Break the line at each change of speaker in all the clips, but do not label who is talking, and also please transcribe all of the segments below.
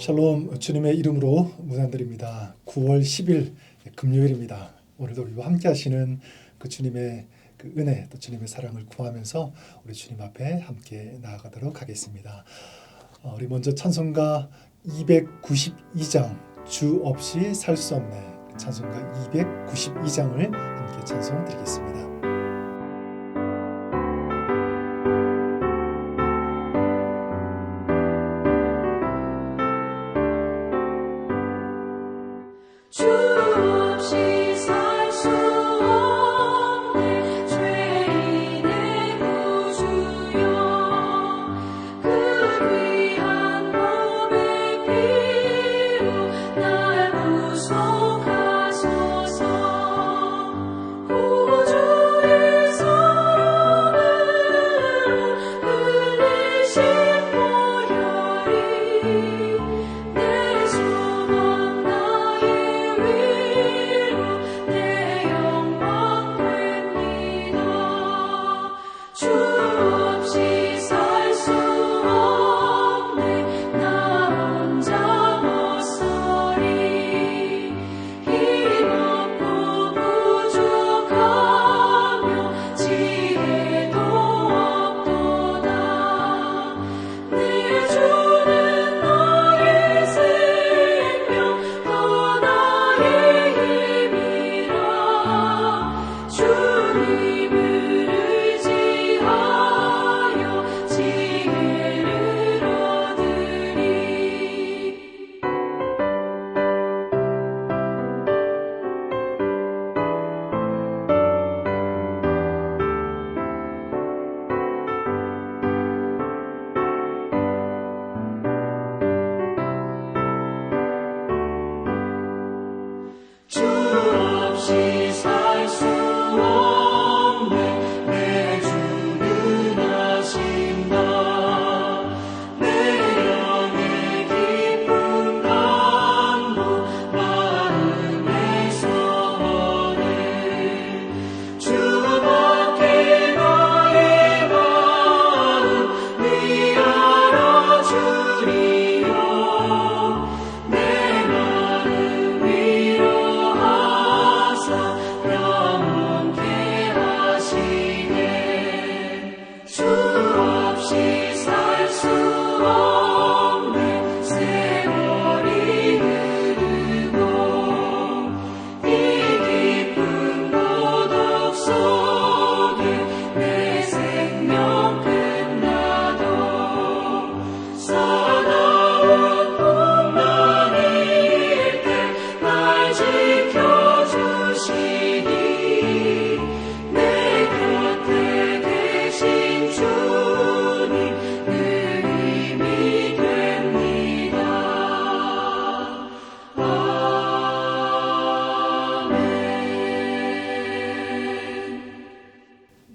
샬롬, 주님의 이름으로 문안드립니다. 9월 10일 금요일입니다. 오늘도 우리와 함께 하시는 그 주님의 그 은혜, 또 주님의 사랑을 구하면서 우리 주님 앞에 함께 나아가도록 하겠습니다. 우리 먼저 찬송가 292장 주 없이 살 수 없네, 찬송가 292장을 함께 찬송드리겠습니다.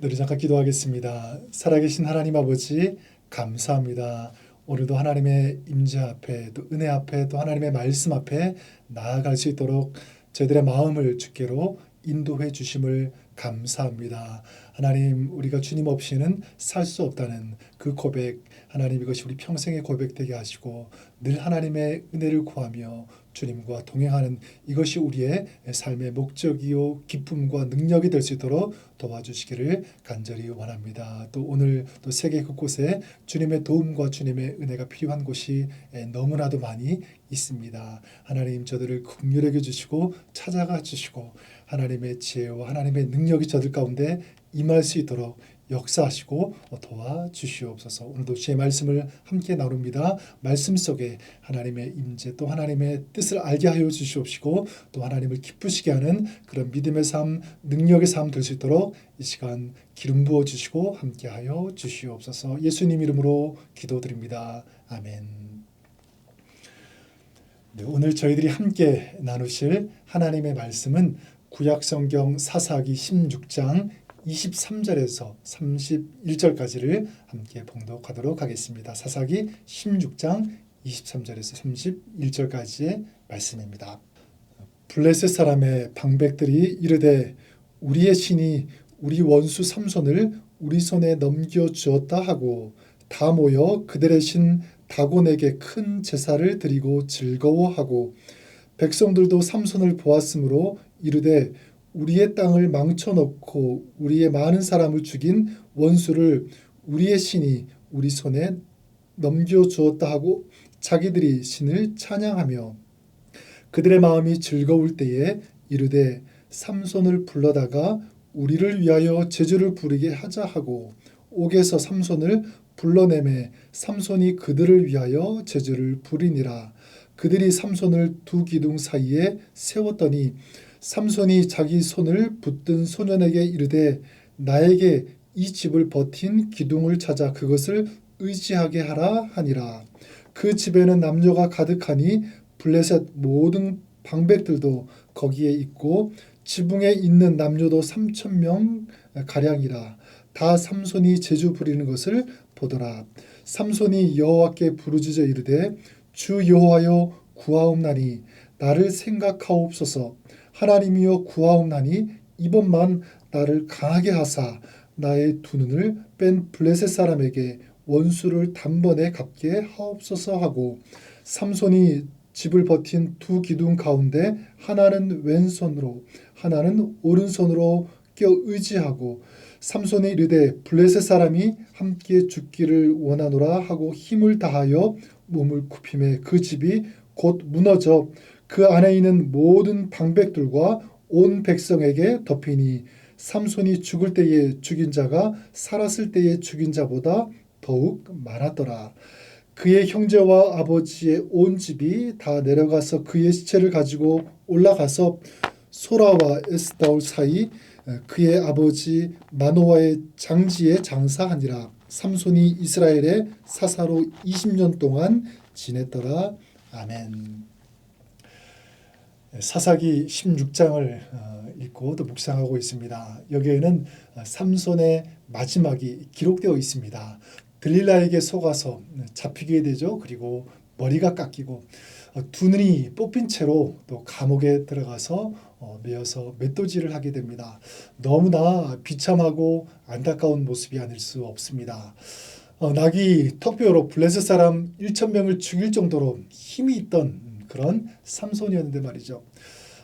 우리 잠깐 기도하겠습니다. 살아계신 하나님 아버지, 감사합니다. 오늘도 하나님의 임재 앞에, 또 은혜 앞에, 또 하나님의 말씀 앞에 나아갈 수 있도록 저희들의 마음을 주께로 인도해 주심을 감사합니다. 하나님, 우리가 주님 없이는 살 수 없다는 그 고백, 하나님 이것이 우리 평생의 고백되게 하시고 늘 하나님의 은혜를 구하며 주님과 동행하는 이것이 우리의 삶의 목적이요 기쁨과 능력이 될 수 있도록 도와주시기를 간절히 원합니다. 또 오늘 또 세계 곳곳에 주님의 도움과 주님의 은혜가 필요한 곳이 너무나도 많이 있습니다. 하나님, 저들을 긍휼하게 주시고 찾아가 주시고 하나님의 지혜와 하나님의 능력이 저들 가운데 임할 수 있도록 역사하시고 도와주시옵소서. 오늘도 주의 말씀을 함께 나눕니다. 말씀 속에 하나님의 임재, 또 하나님의 뜻을 알게 하여 주시옵시고 또 하나님을 기쁘시게 하는 그런 믿음의 삶, 능력의 삶 될 수 있도록 이 시간 기름 부어 주시고 함께 하여 주시옵소서. 예수님 이름으로 기도드립니다. 아멘. 네, 오늘 저희들이 함께 나누실 하나님의 말씀은 구약성경 사사기 16장 23절에서 31절까지를 함께 봉독하도록 하겠습니다. 사사기 16장 23절에서 31절까지의 말씀입니다. 블레셋 사람의 방백들이 이르되 우리의 신이 우리 원수 삼손을 우리 손에 넘겨주었다 하고 다 모여 그들의 신 다곤에게 큰 제사를 드리고 즐거워하고 백성들도 삼손을 보았으므로 이르되 우리의 땅을 망쳐놓고 우리의 많은 사람을 죽인 원수를 우리의 신이 우리 손에 넘겨주었다 하고 자기들이 신을 찬양하며 그들의 마음이 즐거울 때에 이르되 삼손을 불러다가 우리를 위하여 제주를 부리게 하자 하고 옥에서 삼손을 불러내매 삼손이 그들을 위하여 제주를 부리니라. 그들이 삼손을 두 기둥 사이에 세웠더니 삼손이 자기 손을 붙든 소년에게 이르되 나에게 이 집을 버틴 기둥을 찾아 그것을 의지하게 하라 하니라. 그 집에는 남녀가 가득하니 블레셋 모든 방백들도 거기에 있고 지붕에 있는 남녀도 3,000명 가량이라. 다 삼손이 제주 부리는 것을 보더라. 삼손이 여호와께 부르짖어 이르되 주 여호와여 구하옵나니 나를 생각하옵소서. 하나님이여 구하옵나니 이번만 나를 강하게 하사 나의 두 눈을 뺀 블레셋 사람에게 원수를 단번에 갚게 하옵소서 하고 삼손이 집을 버틴 두 기둥 가운데 하나는 왼손으로 하나는 오른손으로 껴 의지하고 삼손이 이르되 블레셋 사람이 함께 죽기를 원하노라 하고 힘을 다하여 몸을 굽히매 그 집이 곧 무너져 그 안에 있는 모든 방백들과 온 백성에게 덮이니 삼손이 죽을 때에 죽인 자가 살았을 때에 죽인 자보다 더욱 많았더라. 그의 형제와 아버지의 온 집이 다 내려가서 그의 시체를 가지고 올라가서 소라와 에스다올 사이 그의 아버지 마노아의 장지에 장사하니라. 삼손이 이스라엘의 사사로 20년 동안 지냈더라. 아멘. 사사기 16장을 읽고 또 묵상하고 있습니다. 여기에는 삼손의 마지막이 기록되어 있습니다. 들릴라에게 속아서 잡히게 되죠. 그리고 머리가 깎이고 두 눈이 뽑힌 채로 또 감옥에 들어가서 매여서 맷도질을 하게 됩니다. 너무나 비참하고 안타까운 모습이 아닐 수 없습니다. 낙이 턱뼈로 블레셋 사람 1,000명을 죽일 정도로 힘이 있던 그런 삼손이었는데 말이죠.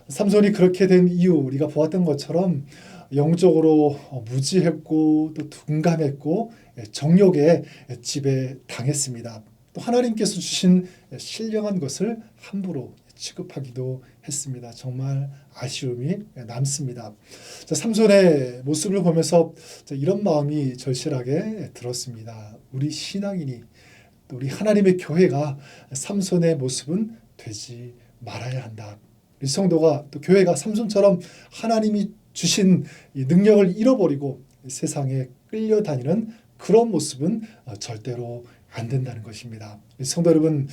삼손이 그렇게 된 이유 우리가 보았던 것처럼 영적으로 무지했고 또 둔감했고 정욕에 지배당했습니다. 또 하나님께서 주신 신령한 것을 함부로 취급하기도 했습니다. 정말 아쉬움이 남습니다. 삼손의 모습을 보면서 이런 마음이 절실하게 들었습니다. 우리 신앙인이 또 우리 하나님의 교회가 삼손의 모습은 되지 말아야 한다. 우리 성도가 또 교회가 삼손처럼 하나님이 주신 이 능력을 잃어버리고 세상에 끌려다니는 그런 모습은 절대로 안 된다는 것입니다. 성도 여러분,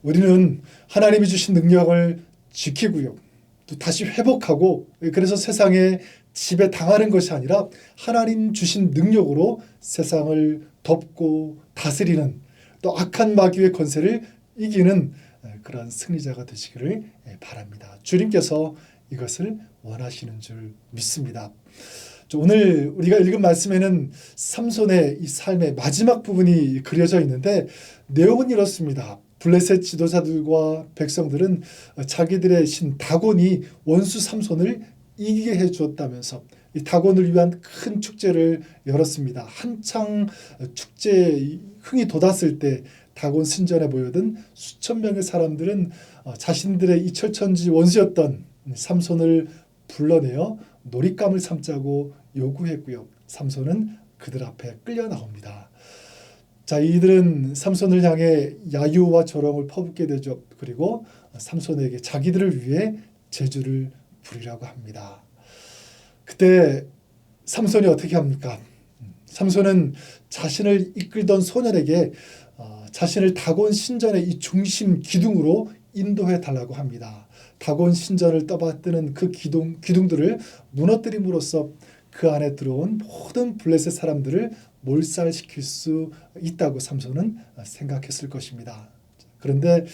우리는 하나님이 주신 능력을 지키고요, 또 다시 회복하고 그래서 세상에 지배당하는 것이 아니라 하나님 주신 능력으로 세상을 덮고 다스리는 또 악한 마귀의 권세를 이기는 그런 승리자가 되시기를 바랍니다. 주님께서 이것을 원하시는 줄 믿습니다. 오늘 우리가 읽은 말씀에는 삼손의 이 삶의 마지막 부분이 그려져 있는데 내용은 이렇습니다. 블레셋 지도자들과 백성들은 자기들의 신 다곤이 원수 삼손을 이기게 해주었다면서 이 다곤을 위한 큰 축제를 열었습니다. 한창 축제에 흥이 돋았을 때 다곤 신전에 모여든 수천 명의 사람들은 자신들의 이 철천지 원수였던 삼손을 불러내어 놀잇감을 삼자고 요구했고요. 삼손은 그들 앞에 끌려 나옵니다. 자, 이들은 삼손을 향해 야유와 조롱을 퍼붓게 되죠. 그리고 삼손에게 자기들을 위해 제주를 부리라고 합니다. 그때 삼손이 어떻게 합니까? 삼손은 자신을 이끌던 소년에게 자신을 다곤 신전의 이 중심 기둥으로 인도해 달라고 합니다. 다곤 신전을 떠받드는 그 기둥들을 무너뜨림으로써 그 안에 들어온 모든 블레셋 사람들을 몰살시킬 수 있다고 삼손은 생각했을 것입니다. 그런데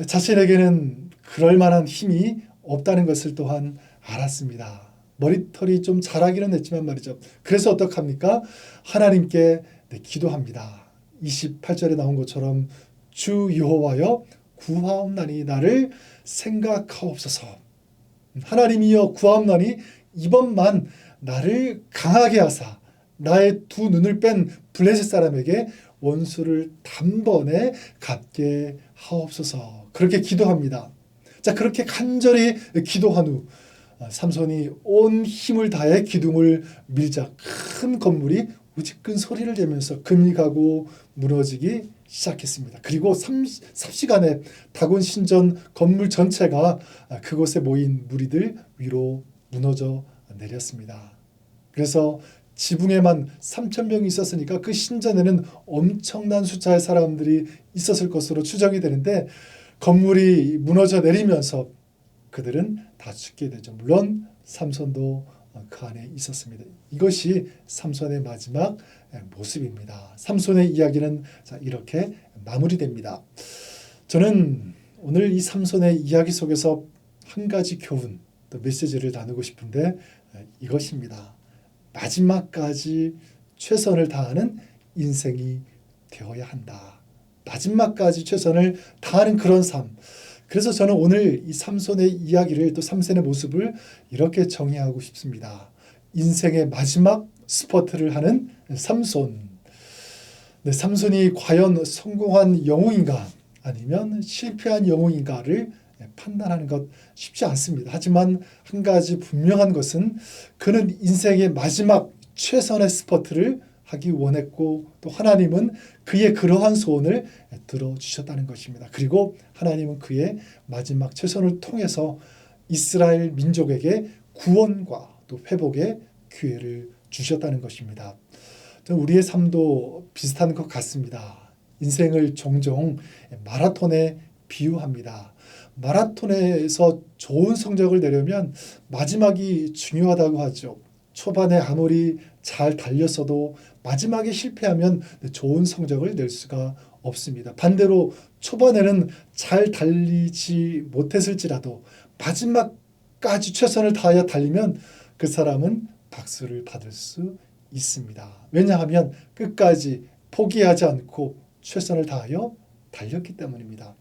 자신에게는 그럴 만한 힘이 없다는 것을 또한 알았습니다. 머리털이 좀 자라기는 했지만 말이죠. 그래서 어떡합니까? 하나님께 기도합니다. 28절에 나온 것처럼 주 여호와여 구하옵나니 나를 생각하옵소서. 하나님이여 구하옵나니 이번만 나를 강하게 하사 나의 두 눈을 뺀 블레셋 사람에게 원수를 단번에 갚게 하옵소서. 그렇게 기도합니다. 자, 그렇게 간절히 기도한 후 삼손이 온 힘을 다해 기둥을 밀자 큰 건물이 우지끈 소리를 내면서 금이 가고 무너지기 시작했습니다. 그리고 삽시간에 다곤 신전 건물 전체가 그곳에 모인 무리들 위로 무너져 내렸습니다. 그래서 지붕에만 3,000명이 있었으니까 그 신전에는 엄청난 숫자의 사람들이 있었을 것으로 추정이 되는데 건물이 무너져 내리면서 그들은 다 죽게 되죠. 물론 삼손도 그 안에 있었습니다. 이것이 삼손의 마지막 모습입니다. 삼손의 이야기는 이렇게 마무리됩니다. 저는 오늘 이 삼손의 이야기 속에서 한 가지 교훈, 또 메시지를 나누고 싶은데 이것입니다. 마지막까지 최선을 다하는 인생이 되어야 한다. 마지막까지 최선을 다하는 그런 삶. 그래서 저는 오늘 이 삼손의 이야기를 또 삼손의 모습을 이렇게 정의하고 싶습니다. 인생의 마지막 스퍼트를 하는 삼손. 네, 삼손이 과연 성공한 영웅인가 아니면 실패한 영웅인가를 판단하는 것 쉽지 않습니다. 하지만 한 가지 분명한 것은 그는 인생의 마지막 최선의 스퍼트를 하기 원했고 또 하나님은 그의 그러한 소원을 들어주셨다는 것입니다. 그리고 하나님은 그의 마지막 최선을 통해서 이스라엘 민족에게 구원과 또 회복의 기회를 주셨다는 것입니다. 우리의 삶도 비슷한 것 같습니다. 인생을 종종 마라톤에 비유합니다. 마라톤에서 좋은 성적을 내려면 마지막이 중요하다고 하죠. 초반에 아무리 잘 달렸어도 마지막에 실패하면 좋은 성적을 낼 수가 없습니다. 반대로 초반에는 잘 달리지 못했을지라도 마지막까지 최선을 다하여 달리면 그 사람은 박수를 받을 수 있습니다. 왜냐하면 끝까지 포기하지 않고 최선을 다하여 달렸기 때문입니다.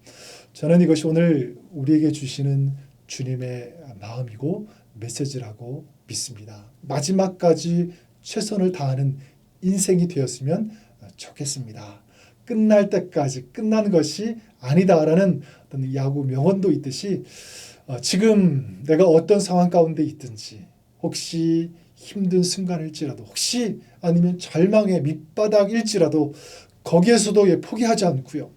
저는 이것이 오늘 우리에게 주시는 주님의 마음이고 메시지라고 믿습니다. 마지막까지 최선을 다하는 인생이 되었으면 좋겠습니다. 끝날 때까지 끝난 것이 아니다라는 어떤 야구 명언도 있듯이 지금 내가 어떤 상황 가운데 있든지 혹시 힘든 순간일지라도 혹시 아니면 절망의 밑바닥일지라도 거기에서도 포기하지 않고요.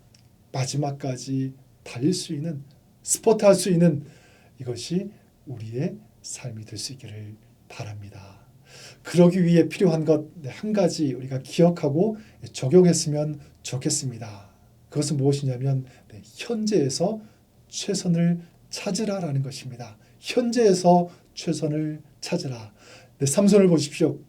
마지막까지 달릴 수 있는 스포트할 수 있는 이것이 우리의 삶이 될 수 있기를 바랍니다. 그러기 위해 필요한 것 한 가지 우리가 기억하고 적용했으면 좋겠습니다. 그것은 무엇이냐면 현재에서 최선을 찾으라라는 것입니다. 현재에서 최선을 찾으라. 삼손을 보십시오.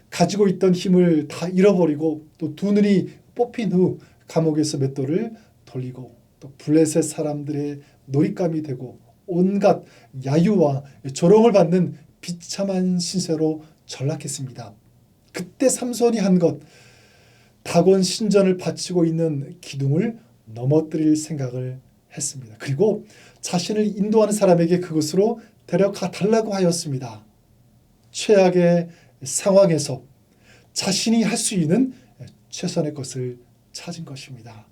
가지고 있던 힘을 다 잃어버리고 또 두 눈이 뽑힌 후 감옥에서 맷돌을 돌리고 또 블레셋 사람들의 놀잇감이 되고 온갖 야유와 조롱을 받는 비참한 신세로 전락했습니다. 그때 삼손이 한 것, 다곤 신전을 바치고 있는 기둥을 넘어뜨릴 생각을 했습니다. 그리고 자신을 인도하는 사람에게 그곳으로 데려가 달라고 하였습니다. 최악의 상황에서 자신이 할 수 있는 최선의 것을 찾은 것입니다.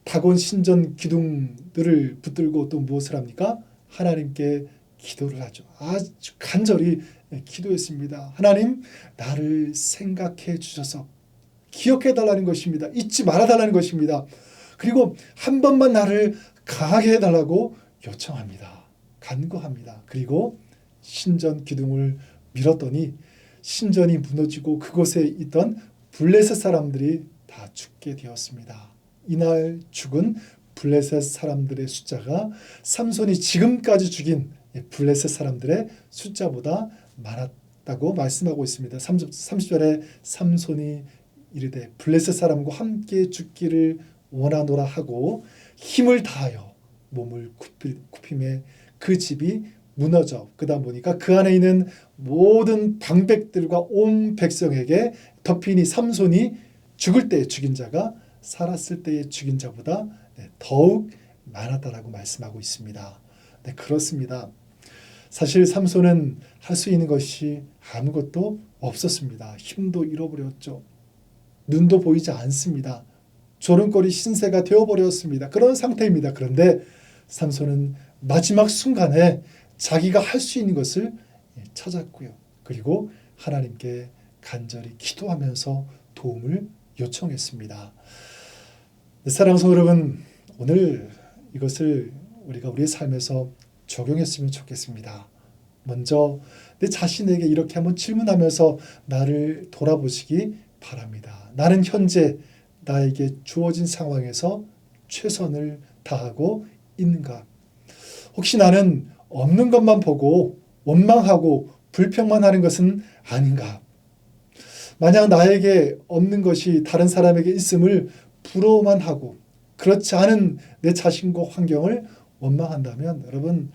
다곤 신전 기둥들을 붙들고 또 무엇을 합니까? 하나님께 기도를 하죠. 아주 간절히 기도했습니다. 하나님, 나를 생각해 주셔서 기억해 달라는 것입니다. 잊지 말아 달라는 것입니다. 그리고 한 번만 나를 강하게 해달라고 요청합니다. 간구합니다. 그리고 신전 기둥을 밀었더니 신전이 무너지고 그곳에 있던 블레셋 사람들이 다 죽게 되었습니다. 이날 죽은 블레셋 사람들의 숫자가 삼손이 지금까지 죽인 블레셋 사람들의 숫자보다 많았다고 말씀하고 있습니다. 30절에 삼손이 이르되 블레셋 사람과 함께 죽기를 원하노라 하고 힘을 다하여 몸을 굽힘에 그 집이 무너져 그다 보니까 그 안에 있는 모든 방백들과 온 백성에게 덮이니 삼손이 죽을 때에 죽인 자가 살았을 때에 죽인 자보다 더욱 많았다라고 말씀하고 있습니다. 네, 그렇습니다. 사실 삼손은 할 수 있는 것이 아무것도 없었습니다. 힘도 잃어버렸죠. 눈도 보이지 않습니다. 조름거리 신세가 되어버렸습니다. 그런 상태입니다. 그런데 삼손은 마지막 순간에 자기가 할 수 있는 것을 찾았고요. 그리고 하나님께 간절히 기도하면서 도움을 요청했습니다. 사랑하는 성도 여러분, 오늘 이것을 우리가 우리의 삶에서 적용했으면 좋겠습니다. 먼저 내 자신에게 이렇게 한번 질문하면서 나를 돌아보시기 바랍니다. 나는 현재 나에게 주어진 상황에서 최선을 다하고 있는가? 혹시 나는 없는 것만 보고 원망하고 불평만 하는 것은 아닌가? 만약 나에게 없는 것이 다른 사람에게 있음을 부러워만 하고 그렇지 않은 내 자신과 환경을 원망한다면 여러분,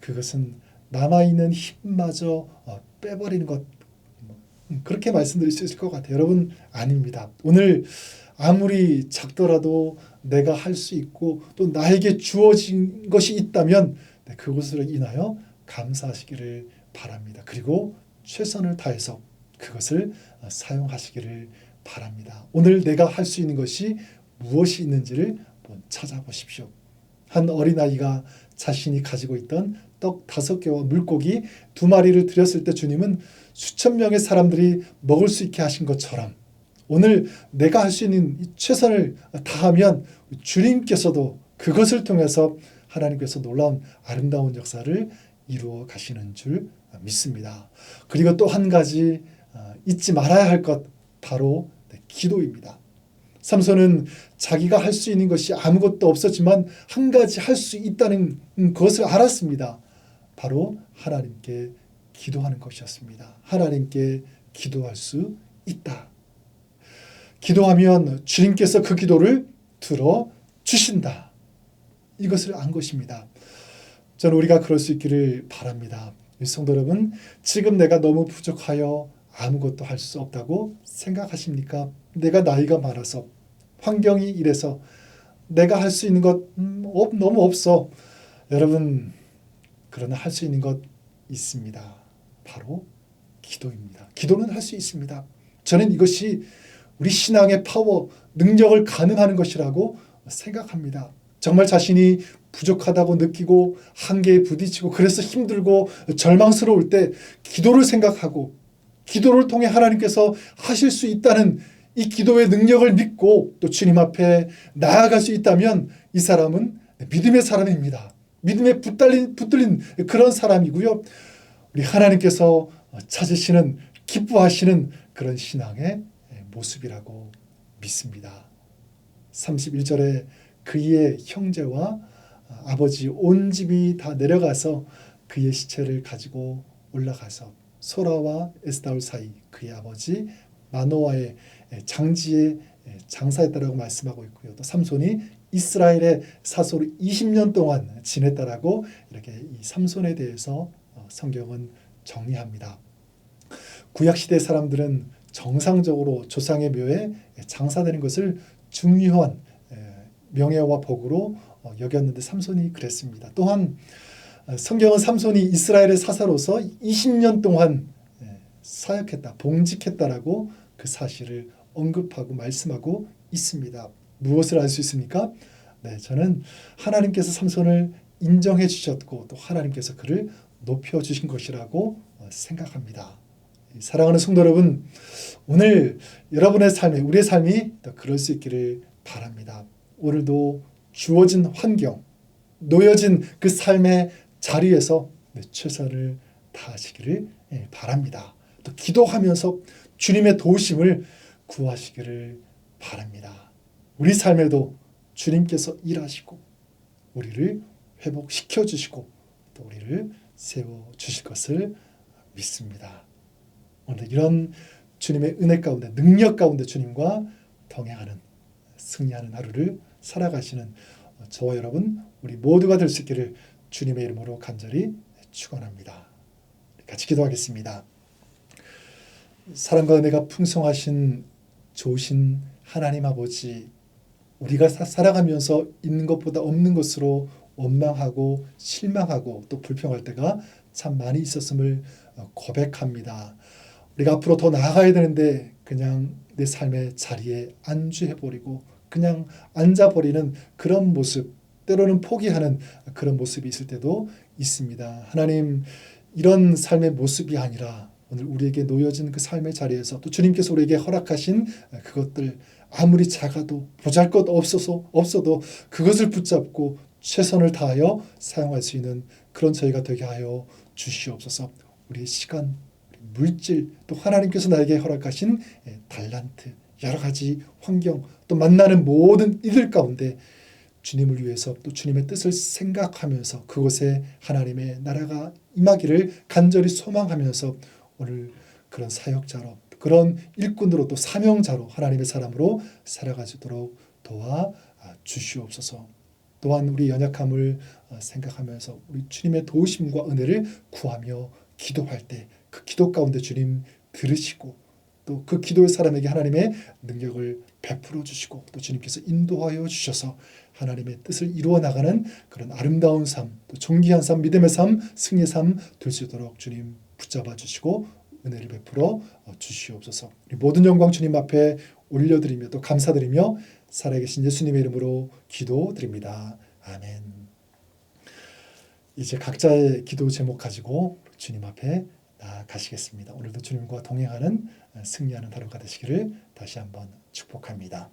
그것은 남아있는 힘마저 빼버리는 것, 그렇게 말씀드릴 수 있을 것 같아요. 여러분, 아닙니다. 오늘 아무리 작더라도 내가 할 수 있고 또 나에게 주어진 것이 있다면 그것으로 인하여 감사하시기를 바랍니다. 그리고 최선을 다해서 그것을 사용하시기를 바랍니다. 오늘 내가 할 수 있는 것이 무엇이 있는지를 한번 찾아보십시오. 한 어린아이가 자신이 가지고 있던 떡 5개와 물고기 2마리를 드렸을 때 주님은 수천 명의 사람들이 먹을 수 있게 하신 것처럼 오늘 내가 할 수 있는 최선을 다하면 주님께서도 그것을 통해서 하나님께서 놀라운 아름다운 역사를 이루어 가시는 줄 믿습니다. 그리고 또 한 가지 잊지 말아야 할 것, 바로 기도입니다. 삼손은 자기가 할 수 있는 것이 아무것도 없었지만 한 가지 할 수 있다는 것을 알았습니다. 바로 하나님께 기도하는 것이었습니다. 하나님께 기도할 수 있다. 기도하면 주님께서 그 기도를 들어주신다. 이것을 안 것입니다. 저는 우리가 그럴 수 있기를 바랍니다. 성도 여러분, 지금 내가 너무 부족하여 아무것도 할 수 없다고 생각하십니까? 내가 나이가 많아서 환경이 이래서 내가 할 수 있는 것 너무 없어. 여러분, 그러나 할 수 있는 것 있습니다. 바로 기도입니다. 기도는 할 수 있습니다. 저는 이것이 우리 신앙의 파워, 능력을 가능하는 것이라고 생각합니다. 정말 자신이 부족하다고 느끼고 한계에 부딪히고 그래서 힘들고 절망스러울 때 기도를 생각하고 기도를 통해 하나님께서 하실 수 있다는 이 기도의 능력을 믿고 또 주님 앞에 나아갈 수 있다면 이 사람은 믿음의 사람입니다. 믿음에 붙들린 그런 사람이고요. 우리 하나님께서 찾으시는, 기뻐하시는 그런 신앙의 모습이라고 믿습니다. 31절에 그의 형제와 아버지 온 집이 다 내려가서 그의 시체를 가지고 올라가서 소라와 에스다올 사이 그의 아버지 마노아의 장지에 장사했다라고 말씀하고 있고요. 또 삼손이 이스라엘의 사소로 20년 동안 지냈다라고 이렇게 이 삼손에 대해서 성경은 정리합니다. 구약 시대 사람들은 정상적으로 조상의 묘에 장사되는 것을 중요한 명예와 복으로 여겼는데 삼손이 그랬습니다. 또한 성경은 삼손이 이스라엘의 사사로서 20년 동안 사역했다, 봉직했다라고 그 사실을 언급하고 말씀하고 있습니다. 무엇을 알 수 있습니까? 저는 하나님께서 삼손을 인정해 주셨고 또 하나님께서 그를 높여주신 것이라고 생각합니다. 사랑하는 성도 여러분, 오늘 여러분의 삶에, 우리의 삶이 또 그럴 수 있기를 바랍니다. 오늘도 주어진 환경, 놓여진 그 삶의 자리에서 최선을 다하시기를 바랍니다. 또 기도하면서 주님의 도우심을 구하시기를 바랍니다. 우리 삶에도 주님께서 일하시고 우리를 회복시켜 주시고 또 우리를 세워 주실 것을 믿습니다. 오늘 이런 주님의 은혜 가운데, 능력 가운데 주님과 동행하는, 승리하는 하루를 살아가시는 저와 여러분, 우리 모두가 될 수 있기를 주님의 이름으로 간절히 축원합니다. 같이 기도하겠습니다. 사랑과 은혜가 풍성하신 좋으신 하나님 아버지, 우리가 살아가면서 있는 것보다 없는 것으로 원망하고 실망하고 또 불평할 때가 참 많이 있었음을 고백합니다. 우리가 앞으로 더 나아가야 되는데 그냥 내 삶의 자리에 안주해버리고 그냥 앉아버리는 그런 모습, 때로는 포기하는 그런 모습이 있을 때도 있습니다. 하나님, 이런 삶의 모습이 아니라 오늘 우리에게 놓여진 그 삶의 자리에서 또 주님께서 우리에게 허락하신 그것들, 아무리 작아도 보잘것 없어도 그것을 붙잡고 최선을 다하여 사용할 수 있는 그런 저희가 되게 하여 주시옵소서. 우리의 시간, 물질, 또 하나님께서 나에게 허락하신 달란트, 여러 가지 환경, 또 만나는 모든 이들 가운데 주님을 위해서 또 주님의 뜻을 생각하면서 그곳에 하나님의 나라가 임하기를 간절히 소망하면서 오늘 그런 사역자로, 그런 일꾼으로, 또 사명자로, 하나님의 사람으로 살아가시도록 도와 주시옵소서. 또한 우리 연약함을 생각하면서 우리 주님의 도우심과 은혜를 구하며 기도할 때 그 기도 가운데 주님 들으시고 또 그 기도의 사람에게 하나님의 능력을 베풀어 주시고 또 주님께서 인도하여 주셔서 하나님의 뜻을 이루어 나가는 그런 아름다운 삶, 또 존귀한 삶, 믿음의 삶, 승리의 삶 될 수 있도록 주님 붙잡아 주시고 은혜를 베풀어 주시옵소서. 우리 모든 영광 주님 앞에 올려드리며 또 감사드리며 살아계신 예수님의 이름으로 기도드립니다. 아멘. 이제 각자의 기도 제목 가지고 주님 앞에 나아가시겠습니다. 오늘도 주님과 동행하는 승리하는 하루가 되시기를 다시 한번 축복합니다.